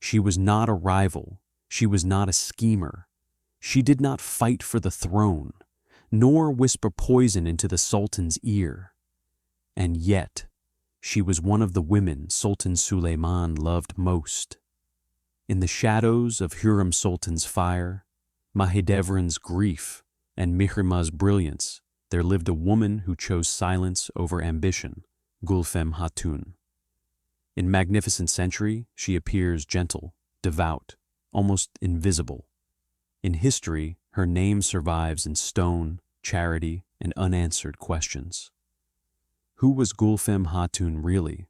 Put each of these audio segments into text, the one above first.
She was not a rival. She was not a schemer. She did not fight for the throne, nor whisper poison into the Sultan's ear. And yet, she was one of the women Sultan Suleiman loved most. In the shadows of Hürrem Sultan's fire, Mahidevran's grief, and Mihrimah's brilliance, there lived a woman who chose silence over ambition, Gülfem Hatun. In Magnificent Century, she appears gentle, devout, almost invisible. In history, her name survives in stone, charity, and unanswered questions. Who was Gülfem Hatun really?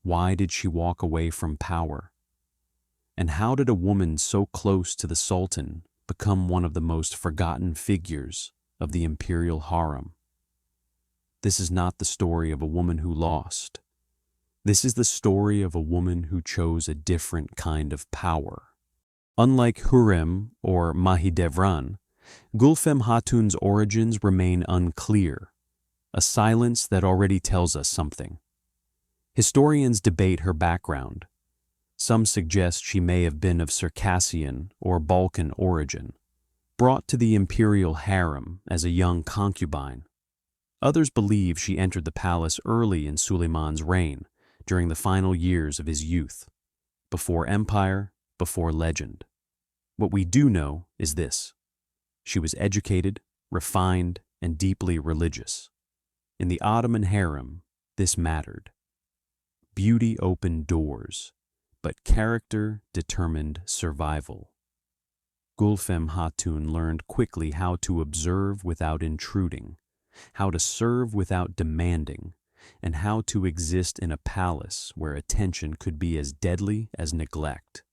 Why did she walk away from power? And how did a woman so close to the Sultan become one of the most forgotten figures of the Imperial Harem? This is not the story of a woman who lost. This is the story of a woman who chose a different kind of power. Unlike Hürrem or Mahidevran, Gülfem Hatun's origins remain unclear, a silence that already tells us something. Historians debate her background. Some suggest she may have been of Circassian or Balkan origin, brought to the Imperial Harem as a young concubine. Others believe she entered the palace early in Suleiman's reign, during the final years of his youth, before empire, before legend. What we do know is this: she was educated, refined, and deeply religious. In the Ottoman harem, this mattered. Beauty opened doors, but character determined survival. Gülfem Hatun learned quickly how to observe without intruding, how to serve without demanding, and how to exist in a palace where attention could be as deadly as neglect.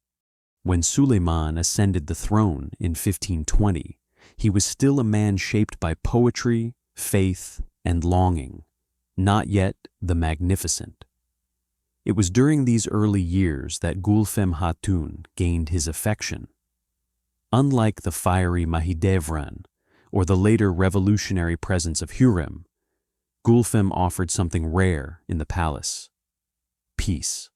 When Suleiman ascended the throne in 1520, he was still a man shaped by poetry, faith, and longing, not yet the magnificent. It was during these early years that Gülfem Hatun gained his affection. Unlike the fiery Mahidevran or the later revolutionary presence of Hürrem, Gülfem offered something rare in the palace: peace.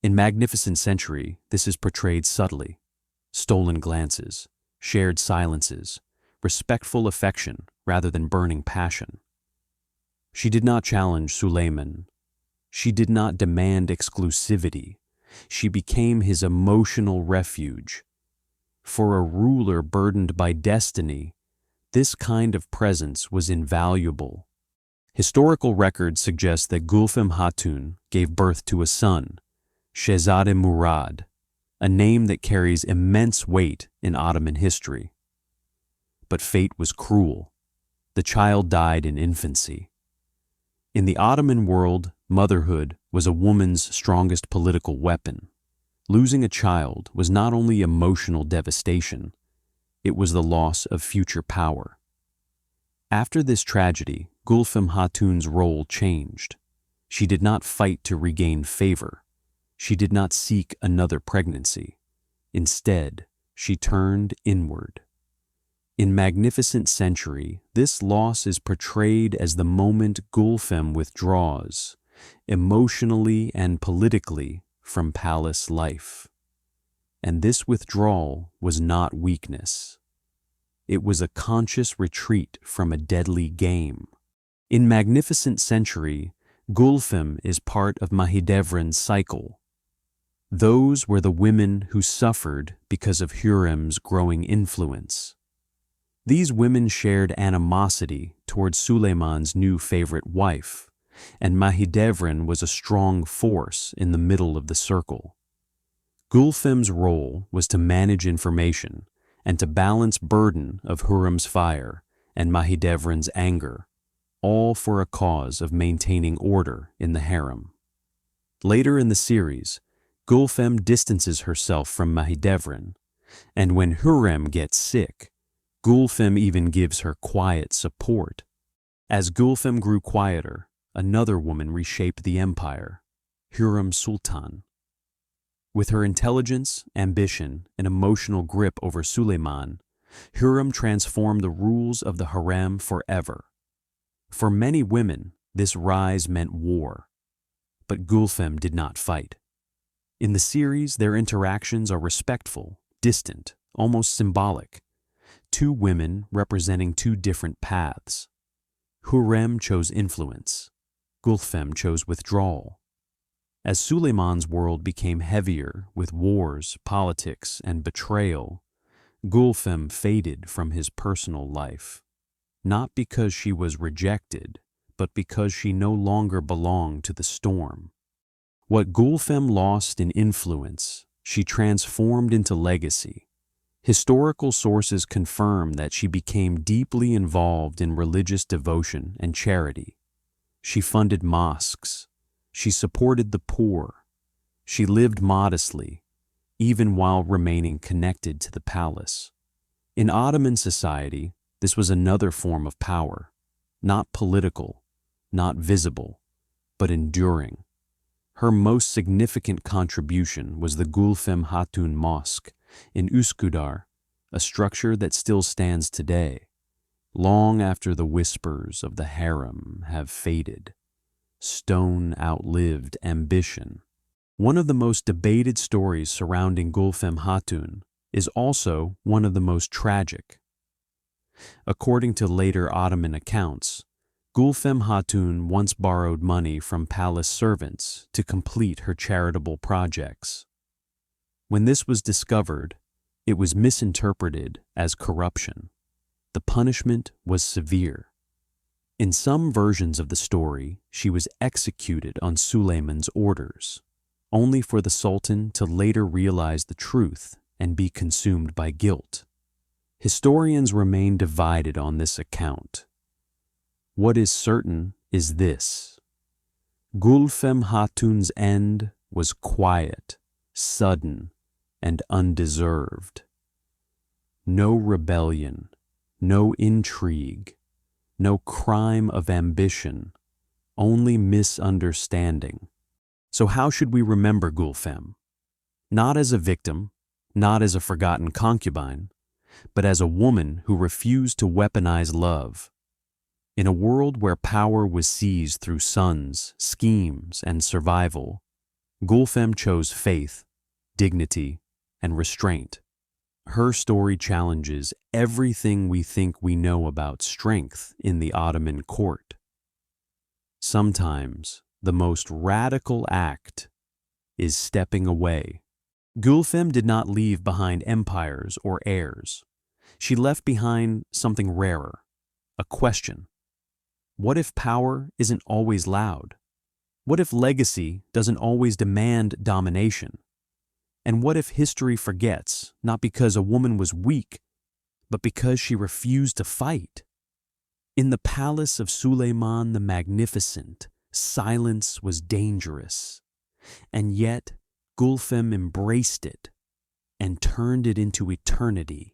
In Magnificent Century, this is portrayed subtly: stolen glances, shared silences, respectful affection rather than burning passion. She did not challenge Suleiman. She did not demand exclusivity. She became his emotional refuge. For a ruler burdened by destiny, this kind of presence was invaluable. Historical records suggest that Gülfem Hatun gave birth to a son, Shehzade Murad, a name that carries immense weight in Ottoman history. But fate was cruel. The child died in infancy. In the Ottoman world, motherhood was a woman's strongest political weapon. Losing a child was not only emotional devastation, it was the loss of future power. After this tragedy, Gülfem Hatun's role changed. She did not fight to regain favor. She did not seek another pregnancy. Instead, she turned inward. In Magnificent Century, this loss is portrayed as the moment Gülfem withdraws, emotionally and politically, from palace life. And this withdrawal was not weakness. It was a conscious retreat from a deadly game. In Magnificent Century, Gülfem is part of Mahidevran's cycle. Those were the women who suffered because of Hürrem's growing influence. These women shared animosity towards Suleiman's new favorite wife, and Mahidevran was a strong force in the middle of the circle. Gülfem's role was to manage information and to balance burden of Hürrem's fire and Mahidevran's anger, all for a cause of maintaining order in the harem. Later in the series, Gülfem distances herself from Mahidevran, and when Hürrem gets sick, Gülfem even gives her quiet support. As Gülfem grew quieter, another woman reshaped the empire, Hürrem Sultan. With her intelligence, ambition, and emotional grip over Suleiman, Hürrem transformed the rules of the harem forever. For many women, this rise meant war, but Gülfem did not fight. In the series, their interactions are respectful, distant, almost symbolic. Two women representing two different paths. Hürrem chose influence. Gülfem chose withdrawal. As Suleiman's world became heavier with wars, politics, and betrayal, Gülfem faded from his personal life. Not because she was rejected, but because she no longer belonged to the storm. What Gülfem lost in influence, she transformed into legacy. Historical sources confirm that she became deeply involved in religious devotion and charity. She funded mosques. She supported the poor. She lived modestly, even while remaining connected to the palace. In Ottoman society, this was another form of power, not political, not visible, but enduring. Her most significant contribution was the Gülfem Hatun Mosque in Üsküdar, a structure that still stands today, long after the whispers of the harem have faded. Stone outlived ambition. One of the most debated stories surrounding Gülfem Hatun is also one of the most tragic. According to later Ottoman accounts, Gülfem Hatun once borrowed money from palace servants to complete her charitable projects. When this was discovered, it was misinterpreted as corruption. The punishment was severe. In some versions of the story, she was executed on Suleiman's orders, only for the Sultan to later realize the truth and be consumed by guilt. Historians remain divided on this account. What is certain is this: Gülfem Hatun's end was quiet, sudden, and undeserved. No rebellion, no intrigue, no crime of ambition, only misunderstanding. So how should we remember Gülfem? Not as a victim, not as a forgotten concubine, but as a woman who refused to weaponize love. In a world where power was seized through sons, schemes, and survival, Gülfem chose faith, dignity, and restraint. Her story challenges everything we think we know about strength in the Ottoman court. Sometimes the most radical act is stepping away. Gülfem did not leave behind empires or heirs. She left behind something rarer, a question. What if power isn't always loud? What if legacy doesn't always demand domination? And what if history forgets, not because a woman was weak, but because she refused to fight? In the palace of Suleiman the Magnificent, silence was dangerous, and yet Gülfem embraced it and turned it into eternity.